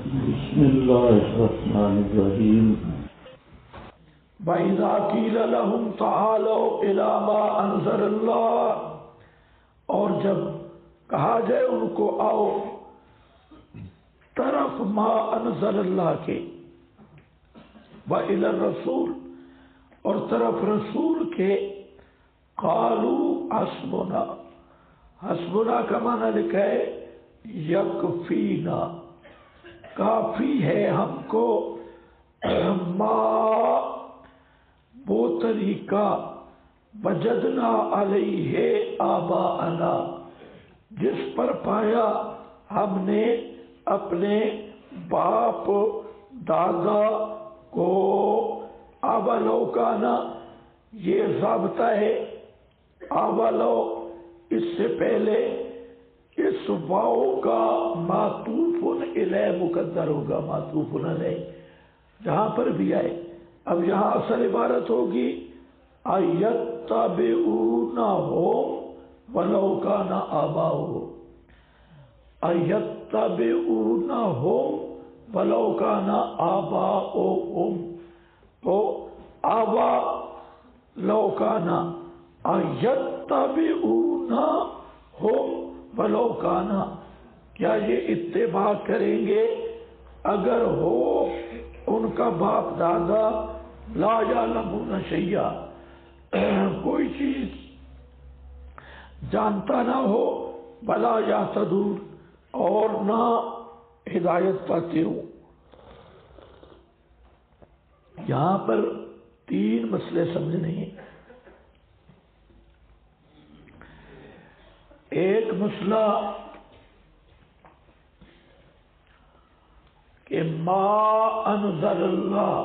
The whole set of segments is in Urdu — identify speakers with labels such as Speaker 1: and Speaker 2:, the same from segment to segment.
Speaker 1: بسم اللہ الرحمن الرحیم
Speaker 2: وَإِذَا قِيلَ لَهُمْ تَعَالَوْا إِلَىٰ مَا أَنزَلَ اللَّهُ، اور جب کہا جائے ان کو آؤ طرف ما انزل اللہ کے، وَإِلَى الرَّسُولِ، اور طرف رسول کے، قَالُوا حَسْبُنَا، حسبنا کا معنی لکھا ہے یکفینا، کافی ہے ہم کو، ما وہ طریقہ، وجدنا علیہ آباءنا، جس پر پایا ہم نے اپنے باپ دادا کو، آبالو کانا یہ ضابطہ ہے، آبالو اس سے پہلے اس واؤ کا معطوف الیہ مقدر ہوگا، معطوف الیہ جہاں پر بھی آئے۔ اب یہاں اصل عبارت ہوگی ایتبعونہم ولو کان آباؤہم، ایتبعونہم ولو کان آباؤہم، تو آبا لو کان ایتبعونہم ولو کان، کیا یہ اتباع کریں گے اگر ہو ان کا باپ دادا لا یعلمون شیئا، کوئی چیز جانتا نہ ہو، ولا یہتدون، اور نہ ہدایت پاتے ہوں۔ یہاں پر تین مسئلے سمجھنے ہیں۔ ایک مسئلہ کہ ما انزل اللہ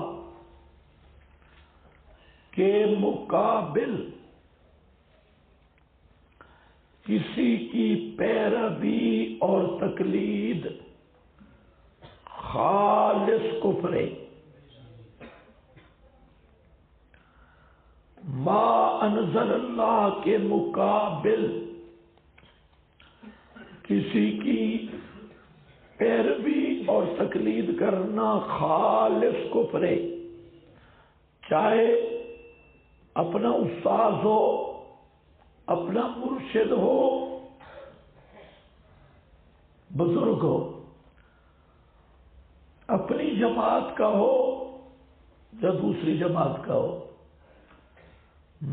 Speaker 2: کے مقابل کسی کی پیروی اور تقلید خالص کفر ہے۔ ما انزل اللہ کے مقابل کسی کی پیروی اور تقلید کرنا خالص کفر ہے، چاہے اپنا استاذ ہو، اپنا مرشد ہو، بزرگ ہو، اپنی جماعت کا ہو یا دوسری جماعت کا ہو،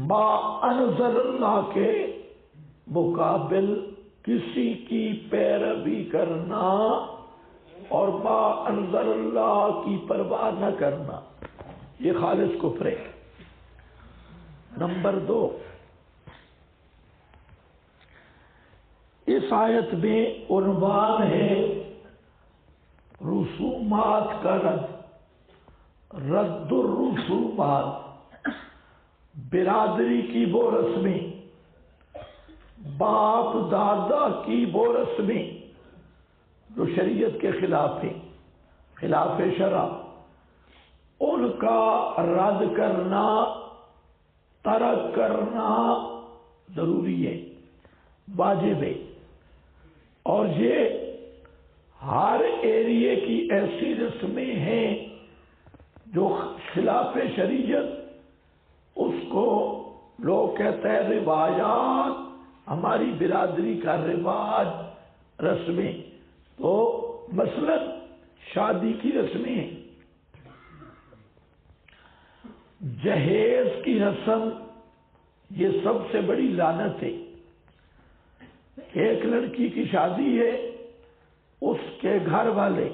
Speaker 2: ما انزل اللہ کے مقابل کسی کی پیروی کرنا اور ما انزل اللہ کی پرواہ نہ کرنا، یہ خالص کفر ہے۔ نمبر دو، اس آیت میں عنوان ہے رسومات کا رد الرسومات، برادری کی وہ رسمیں، باپ دادا کی وہ رسمیں جو شریعت کے خلاف ہیں، خلاف شرع، ان کا رد کرنا، ترک کرنا ضروری ہے، واجب ہے۔ اور یہ ہر ایریے کی ایسی رسمیں ہیں جو خلاف شریعت، اس کو لوگ کہتے ہیں روایات، ہماری برادری کا رواج، رسمیں، تو مثلا شادی کی رسمیں ہیں، جہیز کی رسم، یہ سب سے بڑی لعنت ہے۔ ایک لڑکی کی شادی ہے، اس کے گھر والے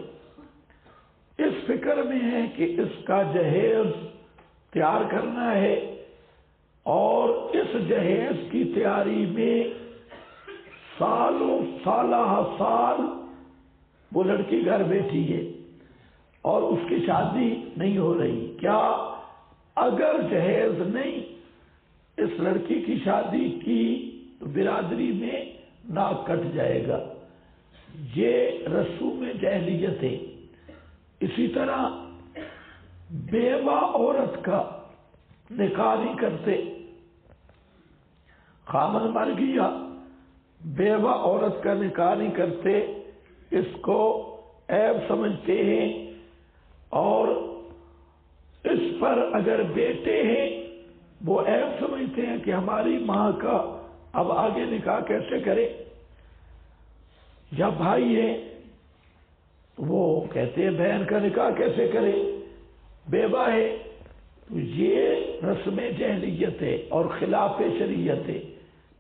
Speaker 2: اس فکر میں ہیں کہ اس کا جہیز تیار کرنا ہے، اور اس جہیز کی تیاری میں سالہ سال وہ لڑکی گھر بیٹھی ہے اور اس کی شادی نہیں ہو رہی۔ کیا اگر جہیز نہیں اس لڑکی کی شادی کی تو برادری میں ناک کٹ جائے گا، یہ رسوم جاہلیت ہے۔ اسی طرح بیوہ عورت کا نکاح نہیں کرتے، خامن مر گیا، بیوہ عورت کا نکاح نہیں کرتے، اس کو عیب سمجھتے ہیں، اور اس پر اگر بیٹے ہیں وہ عیب سمجھتے ہیں کہ ہماری ماں کا اب آگے نکاح کیسے کرے، یا بھائی ہیں وہ کہتے ہیں بہن کا نکاح کیسے کرے، بیوہ ہے، تو یہ رسم جاہلیت ہے اور خلاف شریعت ہے،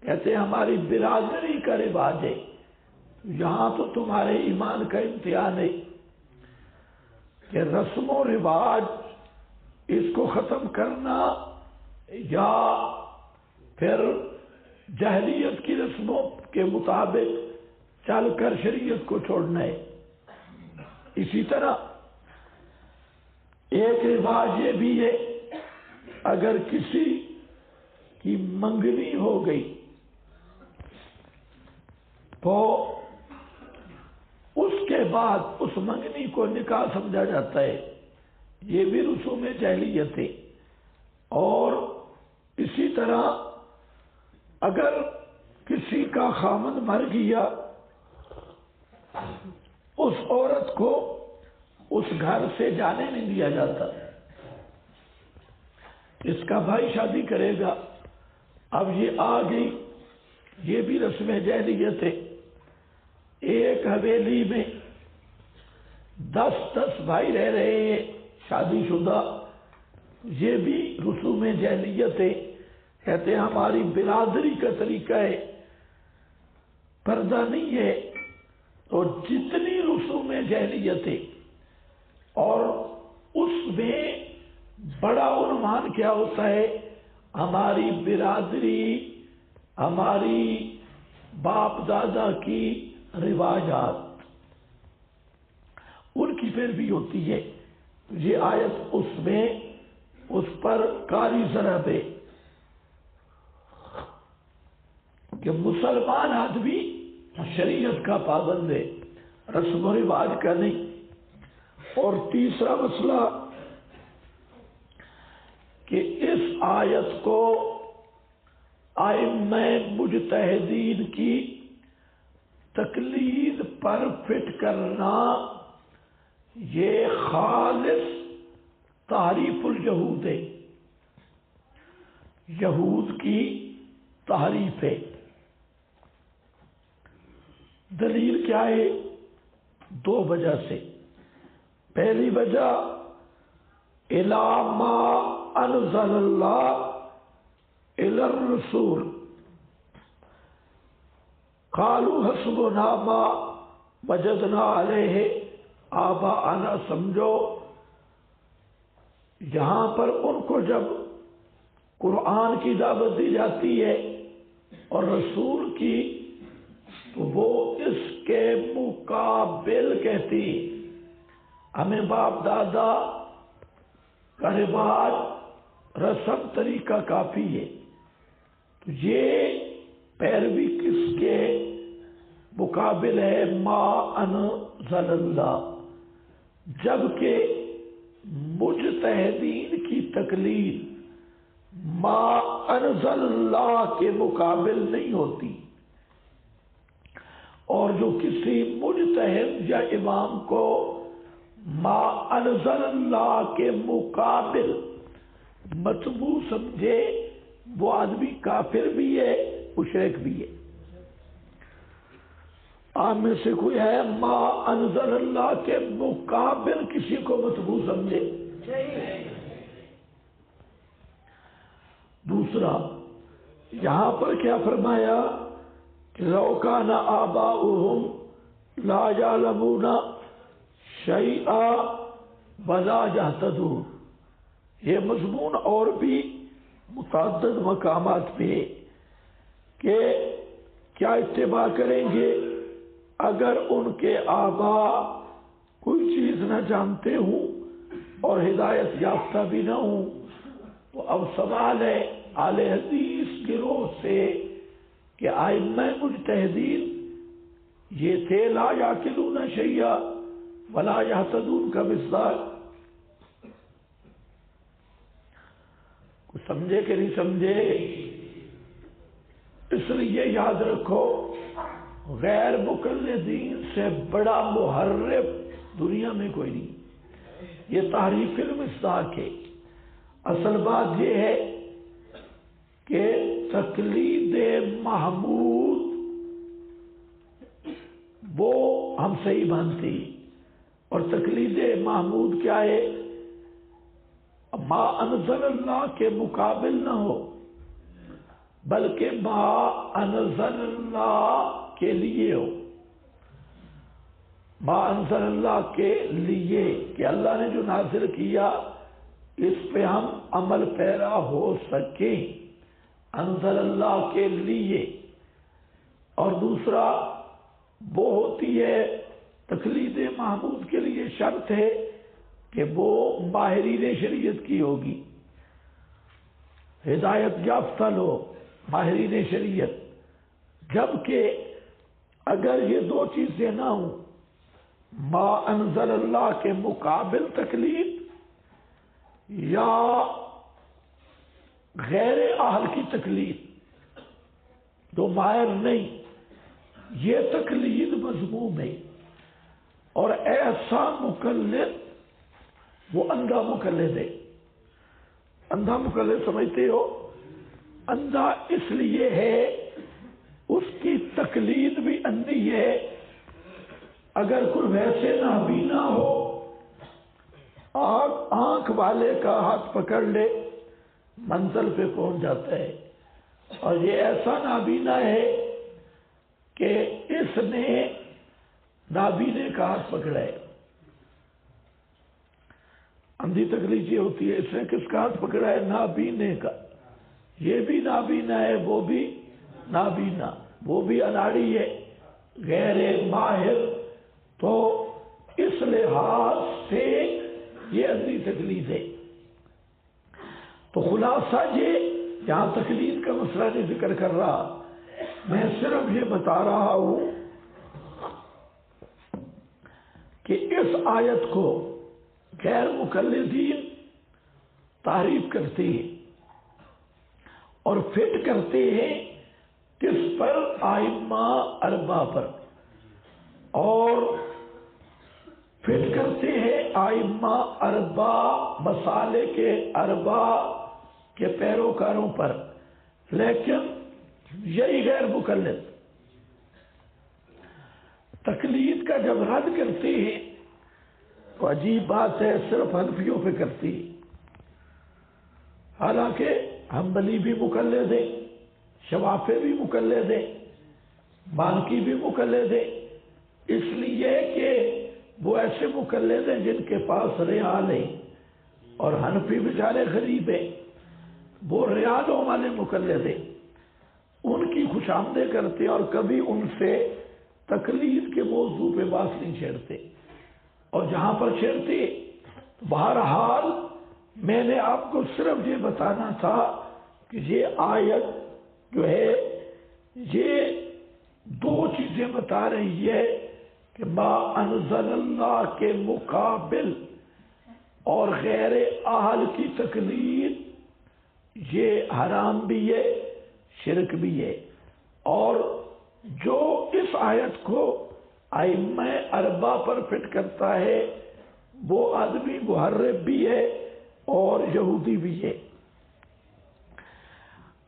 Speaker 2: کہتے ہیں ہماری برادری کا رواج ہے، یہاں تو تمہارے ایمان کا امتحان ہے کہ رسم و رواج اس کو ختم کرنا یا پھر جاہلیت کی رسموں کے مطابق چل کر شریعت کو چھوڑنا ہے۔ اسی طرح ایک رواج یہ بھی ہے، اگر کسی کی منگنی ہو گئی تو اس کے بعد اس منگنی کو نکاح سمجھا جاتا ہے، یہ بھی رسوم جاہلیت ہے۔ اور اسی طرح اگر کسی کا خامند مر گیا، اس عورت کو اس گھر سے جانے نہیں دیا جاتا، اس کا بھائی شادی کرے گا، اب یہ آ گئی، یہ بھی رسم جاہلیت ہے۔ ایک حویلی میں 10 بھائی رہ رہے ہیں شادی شدہ، یہ بھی رسوم جاہلیت ہے، کہتے ہیں ہماری برادری کا طریقہ ہے، پردہ نہیں ہے۔ تو جتنی رسوم جاہلیت ہے، اور اس میں بڑا عنوان کیا ہوتا ہے، ہماری برادری، ہماری باپ دادا کی روایات، ان کی پیروی ہوتی ہے۔ یہ آیت اس میں اس پر کاری ضرب ہے کہ مسلمان آدمی شریعت کا پابند ہے، رسم و رواج کا نہیں۔ اور تیسرا مسئلہ کہ اس آیت کو ائمہ مجتہدین کی تقلید پر فٹ کرنا، یہ خالص تحریف الیہود ہے، یہود کی تحریف ہے۔ دلیل کیا ہے؟ 2 وجہ سے۔ پہلی وجہ الی ما انزل اللہ الی الرسول قالوا حسبنا ما وجدنا علیہ آباءنا، سمجھو یہاں پر ان کو جب قرآن کی دعوت دی جاتی ہے اور رسول کی، تو وہ اس کے مقابل کہتی ہمیں باپ دادا کا رواج رسم طریقہ کافی ہے۔ تو یہ پیروی کس کے مقابل ہے؟ ما انزل اللہ، جبکہ مجتہدین کی تقلید ما انزل اللہ کے مقابل نہیں ہوتی، اور جو کسی مجتہد یا امام کو ما انزل اللہ کے مقابل متبوع سمجھے، وہ آدمی کافر بھی ہے، مشرک بھی ہے۔ آپ میں سے کوئی ہے ما انزل اللہ کے مقابل کسی کو متبوع سمجھے؟ دوسرا، یہاں پر کیا فرمایا کہ لو کان آباؤہم لا یعلمون شیئا ولا یہتدون، یہ مضمون اور بھی متعدد مقامات پہ ہے کہ کیا اتباع کریں گے اگر ان کے آبا کوئی چیز نہ جانتے ہوں اور ہدایت یافتہ بھی نہ ہوں۔ تو اب سوال ہے اہل حدیث گروہ سے کہ ائمہ مجتہدین یہ تھے لا یعقلون شیئا ولا یہتدون کا مثال، کچھ سمجھے کہ نہیں سمجھے؟ اس لیے یاد رکھو غیر مقلدین سے بڑا محرف دنیا میں کوئی نہیں۔ یہ تحریف المصداق ہے۔ اصل بات یہ ہے کہ تقلید محمود وہ ہم صحیح مانتے ہیں، اور تقلید محمود کیا ہے؟ ما انزل اللہ کے مقابل نہ ہو، بلکہ ما انزل اللہ کے لیے ہو۔ ما انزل اللہ کے لیے کہ اللہ نے جو نازل کیا اس پہ ہم عمل پیرا ہو سکیں، انزل اللہ کے لیے۔ اور دوسرا وہ ہوتی ہے تقلید محمود کے لیے شرط ہے کہ وہ ماہرین شریعت کی ہوگی، ہدایت یافتہ لوگ، ماہرین شریعت۔ جبکہ اگر یہ دو چیزیں نہ ہوں، ما انزل اللہ کے مقابل تقلید یا غیر اہل کی تقلید جو ماہر نہیں، یہ تقلید مذموم ہے۔ اور ایسا مقلد وہ اندھا مقلد ہے۔ اندھا مقلد سمجھتے ہو؟ اندھا اس لیے ہے اس کی تقلید بھی اندھی ہے۔ اگر کوئی ویسے نابینا ہو، آنکھ والے کا ہاتھ پکڑ لے منزل پہ پہنچ جاتا ہے، اور یہ ایسا نابینا ہے کہ اس نے نابینے کا ہاتھ پکڑا ہے۔ اندھی تقلید یہ ہوتی ہے، اس نے کس کا ہاتھ پکڑا ہے؟ نابینے کا۔ یہ بھی نابینا ہے، وہ بھی نابینا، وہ بھی اناڑی ہے، غیر ماہر۔ تو اس لحاظ سے یہ اندھی تقلید ہے۔ تو خلاصہ یہ یہاں تقلید کا مسئلہ نہیں ذکر کر رہا، میں صرف یہ بتا رہا ہوں کہ اس آیت کو غیر مقلدین تعریف کرتے ہیں اور فٹ کرتے ہیں کس پر؟ ائمہ اربعہ پر، اور فٹ کرتے ہیں ائمہ اربعہ مسالک کے اربعہ کے پیروکاروں پر، لیکن یہی غیر مقلد تقلید کا جب رد کرتے ہیں تو عجیب بات ہے، صرف حنفیوں پہ کرتی ہے۔ حالانکہ حنبلی بھی مقلد ہے، شوافی بھی مقلد ہے، مالکی بھی مقلد ہے، اس لیے کہ وہ ایسے مقلد ہیں جن کے پاس ریال ہے، اور حنفی بیچارے غریب ہیں، وہ ریالوں والے مقلد ہیں، ان کی خوش آمدید کرتے اور کبھی ان سے تقلید کے موضوع پہ بات نہیں چھیڑتے، اور جہاں پر چھیڑتے بہرحال میں نے آپ کو صرف یہ بتانا تھا کہ یہ آیت جو ہے یہ دو چیزیں بتا رہی ہے کہ ما انزل اللہ کے مقابل اور غیر اہل کی تقلید یہ حرام بھی ہے، شرک بھی ہے، اور جو اس آیت کو ائمہ اربعہ پر فٹ کرتا ہے وہ آدمی محرف بھی ہے اور یہودی بھی ہے۔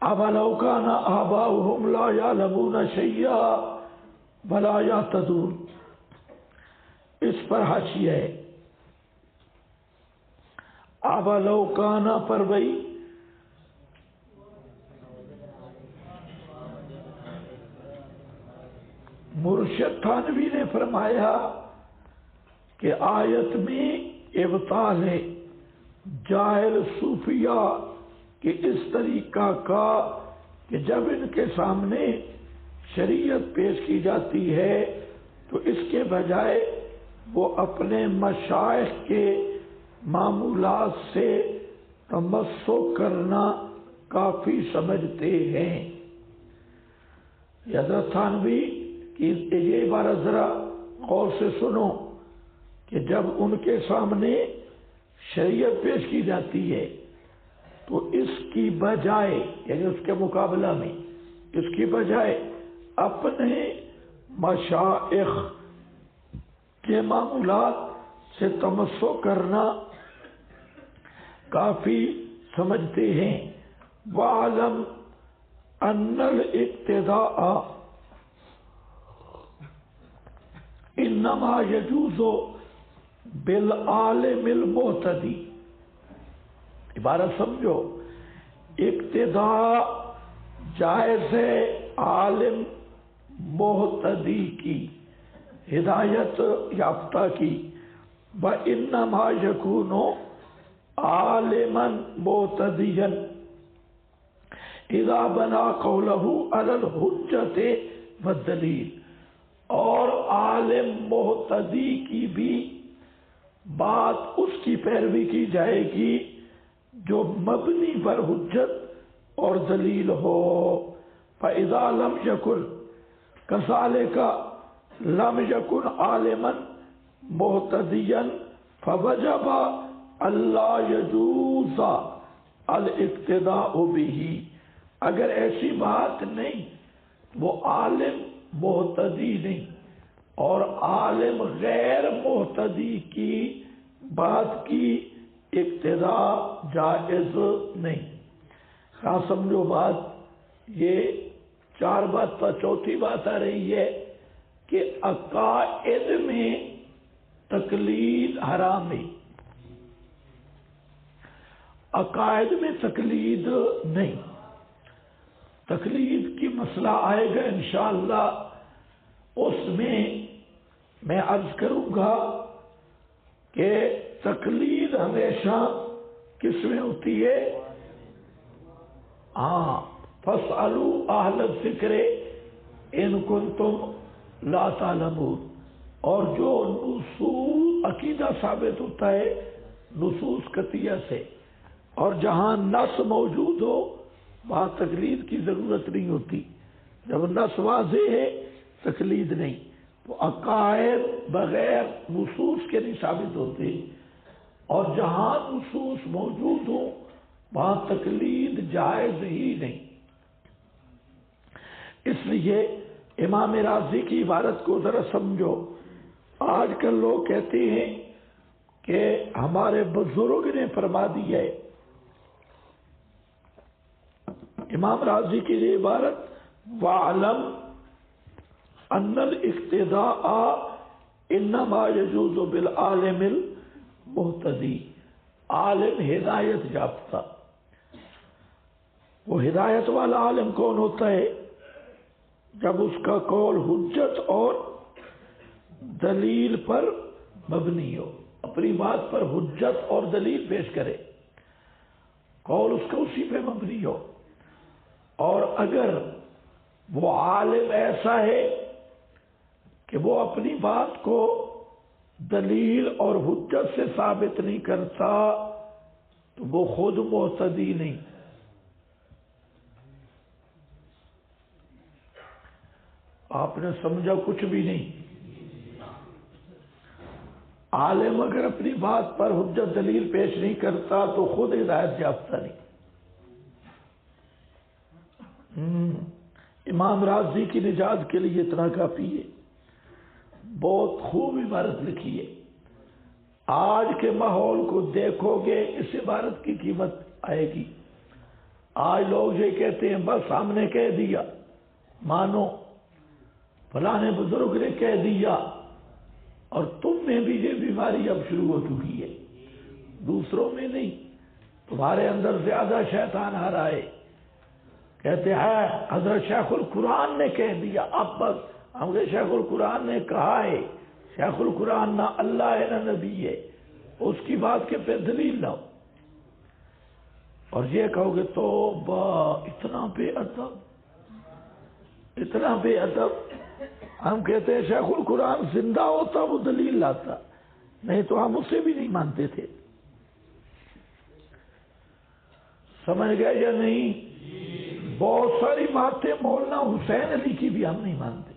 Speaker 2: اَوَلَوْ كَانَ آبَاؤُهُمْ لَا يَعْلَمُونَ شَيْئًا وَلَا يَهْتَدُونَ، اس پر حاشیہ ہے۔ اَوَلَوْ كَانَ پر بھئی مرشد تھانوی نے فرمایا کہ آیت میں ابطال ہے جاہل صوفیہ کہ اس طریقہ کا کہ جب ان کے سامنے شریعت پیش کی جاتی ہے تو اس کے بجائے وہ اپنے مشائخ کے معمولات سے تمسک کرنا کافی سمجھتے ہیں۔ حضرت تھانوی کہ یہ عبارت ذرا غور سے سنو کہ جب ان کے سامنے شریعت پیش کی جاتی ہے تو اس کی بجائے یعنی اس کے مقابلہ میں اس کی بجائے اپنے مشائخ کے معمولات سے تمسک کرنا کافی سمجھتے ہیں۔ وَعَلَمْ أَنَّ الْاِقْتِدَاءَ انما یجوز بالعالم المعتدی۔ عبارت سمجھو، اقتداء جائز ہے عالم معتدی کی، ہدایت یافتہ کی۔ وَإِنَّمَا يَكُونُ عَالِمًا مُعْتَدِيًا اذا بنا قوله علی الحجت والدلیل۔ اور عالم معتدی کی بھی بات اس کی پیروی کی جائے گی جو مبنی پر حجت اور دلیل ہو۔ فَإِذَا لَمْ يَكُنْ كَذَلِكَ لَمْ يَكُنْ عَالِمًا مُعْتَدِيًا فَوَجَبَ أَلَّا يَجُوزَ الْاِقْتِدَاءُ بِهِ۔ اگر ایسی بات نہیں، وہ عالم معتدی نہیں اور عالم غیر معتدی کی بات کی اقتداء جائز نہیں۔ کیا سمجھو بات؟ یہ چار بات پر چوتھی بات آ رہی ہے کہ عقائد میں تقلید حرام ہے، عقائد میں تقلید نہیں۔ تقلید کی مسئلہ آئے گا انشاءاللہ، اس میں عرض کروں گا کہ تقلید ہمیشہ کس میں ہوتی ہے؟ فَاسْأَلُوا أَهْلَ الذِّكْرِ إِن كُنتُمْ لَا تَعْلَمُونَ۔ اور جو نصوص عقیدہ ثابت ہوتا ہے نصوص قطعیہ سے، اور جہاں نص موجود ہو وہاں تقلید کی ضرورت نہیں ہوتی۔ جب نص واضح ہے تقلید نہیں۔ تو عقائد بغیر نصوص کے نہیں ثابت ہوتے، اور جہاں نصوص موجود ہوں وہاں تقلید جائز ہی نہیں۔ اس لیے امام رازی کی عبارت کو ذرا سمجھو۔ آج کل لوگ کہتے ہیں کہ ہمارے بزرگ نے فرما دیا ہے۔ امام رازی کی یہ عبارت وَعَلَمْ أَنَّ الْاِقْتِدَاءَ اِنَّمَا يَجُوزُ بِالْعَالِمِ الْمُعْتَدِي۔ عالم ہدایت یافتہ، وہ ہدایت والا عالم کون ہوتا ہے؟ جب اس کا قول حجت اور دلیل پر مبنی ہو، اپنی بات پر حجت اور دلیل پیش کرے، قول اس کا اسی پہ مبنی ہو۔ اور اگر وہ عالم ایسا ہے کہ وہ اپنی بات کو دلیل اور حجت سے ثابت نہیں کرتا تو وہ خود معتدی نہیں۔ آپ نے سمجھا کچھ بھی نہیں۔ عالم اگر اپنی بات پر حجت دلیل پیش نہیں کرتا تو خود ہدایت یافتہ نہیں۔ امام رازی کی نجات کے لیے اتنا کافی ہے۔ بہت خوب عبارت لکھی ہے۔ آج کے ماحول کو دیکھو گے اس عبارت کی قیمت آئے گی۔ آج لوگ یہ کہتے ہیں بس ہم نے کہہ دیا مانو، فلاں بزرگ نے کہہ دیا، اور تم میں بھی یہ بیماری اب شروع ہو چکی ہے، دوسروں میں نہیں، تمہارے اندر زیادہ شیطان آ رہا ہے۔ کہتے ہیں حضرت شیخ القرآن نے کہہ دیا، اب بس ہم نے شیخ القرآن نے کہا ہے۔ شیخ القرآن نہ اللہ ہے نہ نبی ہے، اس کی بات کے پہ دلیل لاؤ۔ اور یہ کہو گے توبہ، اتنا بے ادب، اتنا بے ادب۔ ہم کہتے ہیں شیخ القرآن زندہ ہوتا وہ دلیل لاتا، نہیں تو ہم اسے بھی نہیں مانتے تھے۔ سمجھ گئے یا نہیں؟ بہت ساری باتیں مولانا حسین علی کی بھی ہم نہیں مانتے۔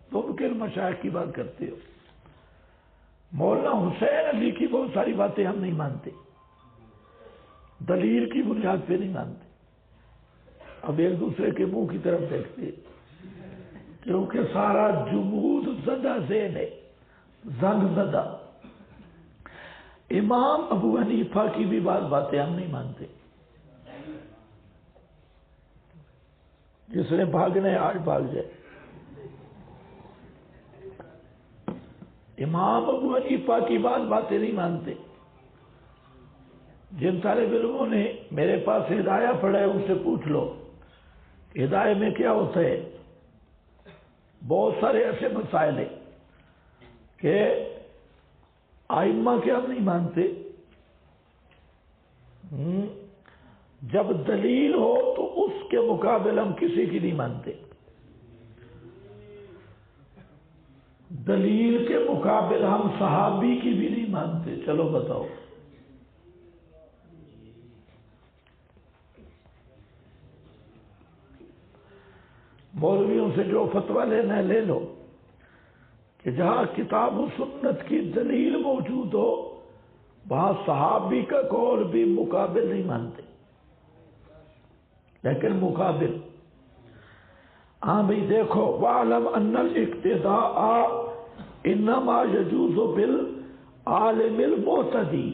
Speaker 2: تم کن مشائخ کی بات کرتے ہو؟ مولانا حسین علی کی بہت ساری باتیں ہم نہیں مانتے، دلیل کی بنیاد پہ نہیں مانتے۔ اب ایک دوسرے کے منہ کی طرف دیکھتے، کیونکہ سارا جمود زدہ ذہن ہے، زنگ زدہ۔ امام ابو حنیفہ کی بھی باتیں ہم نہیں مانتے۔ جس نے بھاگنا ہے آج بھاگ جائے۔ امام ابو حنیفہ کی باتیں نہیں مانتے۔ جن طالب علموں نے میرے پاس ہدایہ پڑھا ہے ان سے پوچھ لو ہدایہ میں کیا ہوتا ہے۔ بہت سارے ایسے مسائل ہیں کہ ائمہ کے ہم نہیں مانتے، جب دلیل ہو تو اس کے مقابل ہم کسی کی نہیں مانتے۔ دلیل کے مقابل ہم صحابی کی بھی نہیں مانتے۔ چلو بتاؤ۔ مولویوں سے جو فتویٰ لینا ہے لے لو کہ جہاں کتاب و سنت کی دلیل موجود ہو وہاں صحابی کا قول بھی مقابل نہیں مانتے، لیکن مقابل ہاں بھائی دیکھو وَاعْلَمْ أَنَّ الْاِقْتِدَاءَ إِنَّمَا يَجُوزُ بِالْعَالِمِ الْمُعْتَدِي۔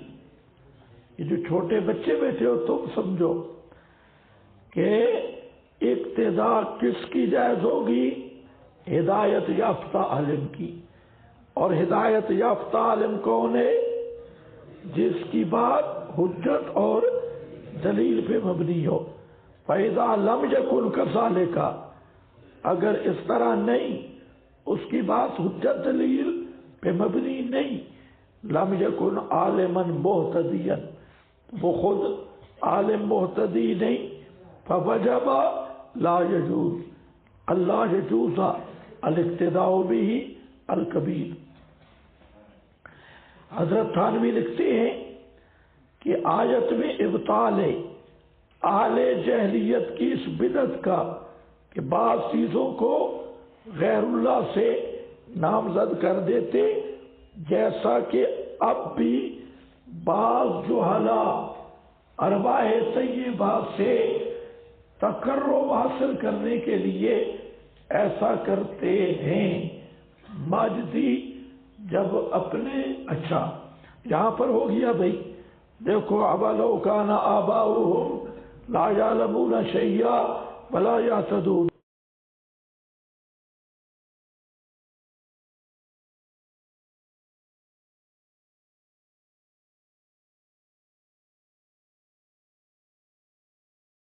Speaker 2: یہ جو چھوٹے بچے بیٹھے ہو تم سمجھو کہ اقتداء کس کی جائز ہوگی؟ ہدایت یافتہ عالم کی۔ اور ہدایت یافتہ عالم کون ہے؟ جس کی بات حجت اور دلیل پہ مبنی ہو۔ فَإِذَا لَمْ يَكُنْ كَذَلِكَ، اگر اس طرح نہیں، اس کی بات حجت دلیل پہ مبنی نہیں، لَمْ يَكُنْ عَالِمًا مُهْتَدِيًا، وہ خود عالم محتدی نہیں، فَوَجَبَ لا يجوز اللہ يجوز الاقتداء به الکبیر۔ حضرت تھانوی لکھتے ہیں کہ آیت میں ابطال ہے اہل جہلیت کی اس بدعت کا کہ بعض چیزوں کو غیر اللہ سے نامزد کر دیتے، جیسا کہ اب بھی بعض جہلاء ارواح طیبہ سے تقرب حاصل کرنے کے لیے ایسا کرتے ہیں۔ ماجدی جب اپنے اچھا یہاں پر ہو گیا بھائی دیکھو اولو کان آباؤہم لا یعلمون شیئا ولا یہتدون۔